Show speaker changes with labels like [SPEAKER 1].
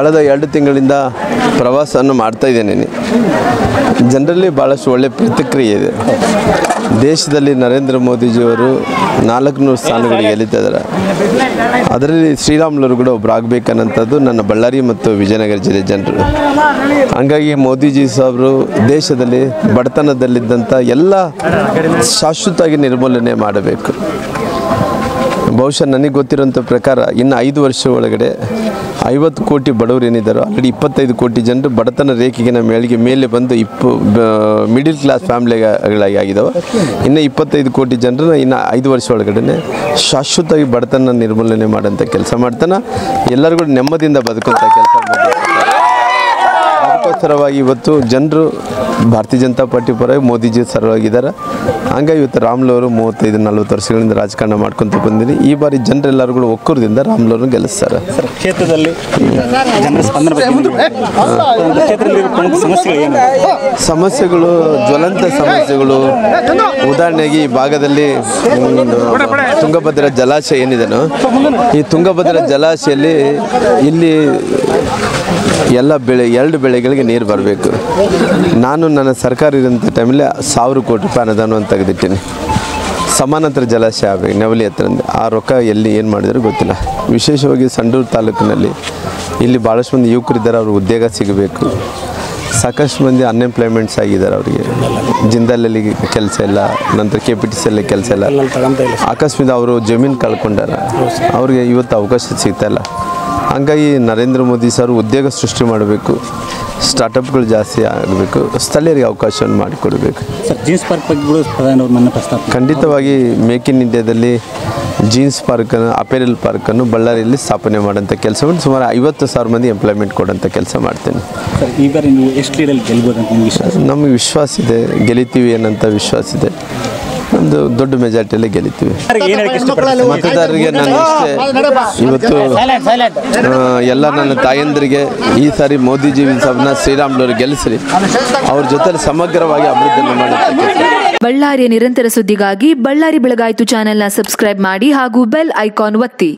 [SPEAKER 1] ಕಳೆದ 2 ತಿಂಗಳಿಂದ ಪ್ರವಾಸವನ್ನು ಮಾಡ್ತಾ ಇದ್ದೇನೆ. ಜನರಲ್ಲಿ ಭಾಳಷ್ಟು ಒಳ್ಳೆ ಪ್ರತಿಕ್ರಿಯೆ ಇದೆ. ದೇಶದಲ್ಲಿ ನರೇಂದ್ರ ಮೋದಿಜಿಯವರು 400 ಸ್ಥಾನಗಳಿಗೆ ಗೆಲ್ಲಿತಿದ್ದಾರೆ. ಅದರಲ್ಲಿ ಶ್ರೀರಾಮುಲು ಕೂಡ ಒಬ್ಬರು ಆಗಬೇಕನ್ನಂಥದ್ದು ನನ್ನ ಬಳ್ಳಾರಿ ಮತ್ತು ವಿಜಯನಗರ ಜಿಲ್ಲೆ ಜನರು. ಹಂಗಾಗಿ ಮೋದಿಜಿ ಸಾಹೇಬರು ದೇಶದಲ್ಲಿ ಬಡತನದಲ್ಲಿದ್ದಂಥ ಎಲ್ಲ ಶಾಶ್ವತವಾಗಿ ನಿರ್ಮೂಲನೆ ಮಾಡಬೇಕು. ಬಹುಶಃ ನನಗೆ ಗೊತ್ತಿರೋಂಥ ಪ್ರಕಾರ ಇನ್ನು 5 ವರ್ಷ ಒಳಗಡೆ 50 ಕೋಟಿ ಬಡವರು ಏನಿದ್ದಾರೋ ಆಲ್ರೆಡಿ 25 ಕೋಟಿ ಜನರು ಬಡತನ ರೇಖೆಗಿನ ಮೇಲೆ ಬಂದು ಮಿಡಿಲ್ ಕ್ಲಾಸ್ ಫ್ಯಾಮಿಲಿಗಳಾಗಿ ಆಗಿದ್ದಾವೆ. ಇನ್ನು 25 ಕೋಟಿ ಜನರನ್ನ ಇನ್ನು 5 ವರ್ಷ ಒಳಗಡೆ ಶಾಶ್ವತವಾಗಿ ಬಡತನ ನಿರ್ಮೂಲನೆ ಮಾಡೋಂಥ ಕೆಲಸ ಮಾಡ್ತಾನೆ. ಎಲ್ಲರಿಗೂ ನೆಮ್ಮದಿಯಿಂದ ಬದುಕುವಂಥ ಕೆಲಸ ಮಾಡ್ತಾರೆ. ಅದಕ್ಕೋಸ್ಕರವಾಗಿ ಇವತ್ತು ಜನರು ಭಾರತೀಯ ಜನತಾ ಪಾರ್ಟಿ ಪರವಾಗಿ ಮೋದಿಜಿ ಸರವಾಗಿದ್ದಾರೆ. ಹಂಗಾಗಿ ಇವತ್ತು ರಾಮುಲು ಅವರು 35-40 ವರ್ಷಗಳಿಂದ ರಾಜಕಾರಣ ಮಾಡ್ಕೊತ ಬಂದಿನಿ. ಈ ಬಾರಿ ಜನರೆಲ್ಲರೂ ಒಕ್ಕೂರದಿಂದ ರಾಮುಲು ಅವ್ರನ್ನ ಗೆಲ್ಲಿಸ್ತಾರೆ.
[SPEAKER 2] ಕ್ಷೇತ್ರದಲ್ಲಿ ಜನರ ಸ್ಪಂದನೆ
[SPEAKER 1] ಸಮಸ್ಯೆಗಳು ಜ್ವಲಂತ ಸಮಸ್ಯೆಗಳು, ಉದಾಹರಣೆಗೆ ಈ ಭಾಗದಲ್ಲಿ ತುಂಗಭದ್ರಾ ಜಲಾಶಯ ಏನಿದೆನೋ, ಈ ತುಂಗಭದ್ರಾ ಜಲಾಶಯಲ್ಲಿ ಇಲ್ಲಿ ಎಲ್ಲ 2 ಬೆಳೆಗಳಿಗೆ ನೀರು ಬರಬೇಕು. ನಾನು ನನ್ನ ಸರ್ಕಾರ ಇರೋಂಥ ಟೈಮಲ್ಲಿ 1000 ಕೋಟಿ ರೂಪಾಯಿ ಅನುದಾನವನ್ನು ತೆಗೆದಿಟ್ಟೀನಿ. ಸಮಾನಾಂತರ ಜಲಾಶಯ ಆಗಬೇಕು ನೆವಲಿ ಹತ್ರ. ಆ ರೊಕ್ಕ ಎಲ್ಲಿ ಏನು ಮಾಡಿದ್ರು ಗೊತ್ತಿಲ್ಲ. ವಿಶೇಷವಾಗಿ ಸಂಡೂರು ತಾಲೂಕಿನಲ್ಲಿ ಇಲ್ಲಿ ಭಾಳಷ್ಟು ಮಂದಿ ಯುವಕರಿದ್ದಾರೆ, ಅವ್ರಿಗೆ ಉದ್ಯೋಗ ಸಿಗಬೇಕು. ಸಾಕಷ್ಟು ಮಂದಿ ಅನ್ಎಂಪ್ಲಾಯ್ಮೆಂಟ್ಸ್ ಆಗಿದ್ದಾರೆ. ಅವರಿಗೆ ಜಿಂದಾಲಲ್ಲಿ ಕೆಲಸ ಇಲ್ಲ, ನಂತರ KPTC ಅಲ್ಲಿ ಕೆಲಸ ಇಲ್ಲ. ಅಕಸ್ಮಾತ್ ಅವರು ಜಮೀನು ಕಳ್ಕೊಂಡಾರ, ಅವ್ರಿಗೆ ಇವತ್ತು ಅವಕಾಶ ಸಿಗ್ತಾಯಿಲ್ಲ. ಹಂಗಾಗಿ ನರೇಂದ್ರ ಮೋದಿ ಸರ್ ಉದ್ಯೋಗ ಸೃಷ್ಟಿ ಮಾಡಬೇಕು, ಸ್ಟಾರ್ಟಪ್ಗಳು ಜಾಸ್ತಿ ಆಗಬೇಕು, ಸ್ಥಳೀಯರಿಗೆ ಅವಕಾಶವನ್ನು ಮಾಡಿಕೊಡಬೇಕು.
[SPEAKER 2] ಜೀನ್ಸ್ ಪಾರ್ಕ್ ಬಗ್ಗೆ
[SPEAKER 1] ಖಂಡಿತವಾಗಿ ಮೇಕ್ ಇನ್ ಇಂಡಿಯಾದಲ್ಲಿ ಜೀನ್ಸ್ ಪಾರ್ಕನ್ನು, ಅಪೆರಲ್ ಪಾರ್ಕನ್ನು ಬಳ್ಳಾರಿಯಲ್ಲಿ ಸ್ಥಾಪನೆ ಮಾಡೋಂಥ ಕೆಲಸವನ್ನು ಸುಮಾರು 50,000 ಮಂದಿ ಎಂಪ್ಲಾಯ್ಮೆಂಟ್ ಕೊಡೋಂಥ ಕೆಲಸ ಮಾಡ್ತೇನೆ.
[SPEAKER 2] ಈ ಬಾರಿ ನೀವು ಎಷ್ಟು ಲೀಡಲ್ಲಿ ಗೆಲ್ಬೋದು ಅಂತ ನಿಮಗೆ ವಿಶ್ವಾಸ?
[SPEAKER 1] ನಮಗೆ ವಿಶ್ವಾಸ ಇದೆ, ಗೆಲ್ಲಿತೀವಿ ಅನ್ನೋಂಥ ವಿಶ್ವಾಸ ಇದೆ. ಒಂದು ದೊಡ್ಡ ಮೆಜಾರಿಟಿಯಲ್ಲಿ ಗೆಲ್ಲಿತೀವಿ. ಮತದಾರರಿಗೆ ನಾನು ಇಷ್ಟೇ ಇವತ್ತು ಎಲ್ಲ ನನ್ನ ತಾಯಂದರಿಗೆ ಈ ಸಾರಿ ಮೋದಿಜಿ ಸಾಹೇಬ್ನ ಶ್ರೀರಾಮುಲು ಗೆಲ್ಲಿಸ್ರಿ, ಅವ್ರ ಜೊತೆ ಸಮಗ್ರವಾಗಿ ಅಭಿವೃದ್ಧಿಯನ್ನು ಮಾಡುತ್ತೆ.
[SPEAKER 3] ಬಳ್ಳಾರಿಯ ನಿರಂತರ ಸುದ್ದಿಗಾಗಿ ಬಳ್ಳಾರಿ ಬೆಳಗಾಯಿತು ಚಾನೆಲ್ನ ಸಬ್ಸ್ಕ್ರೈಬ್ ಮಾಡಿ ಹಾಗೂ ಬೆಲ್ ಐಕಾನ್ ಒತ್ತಿ.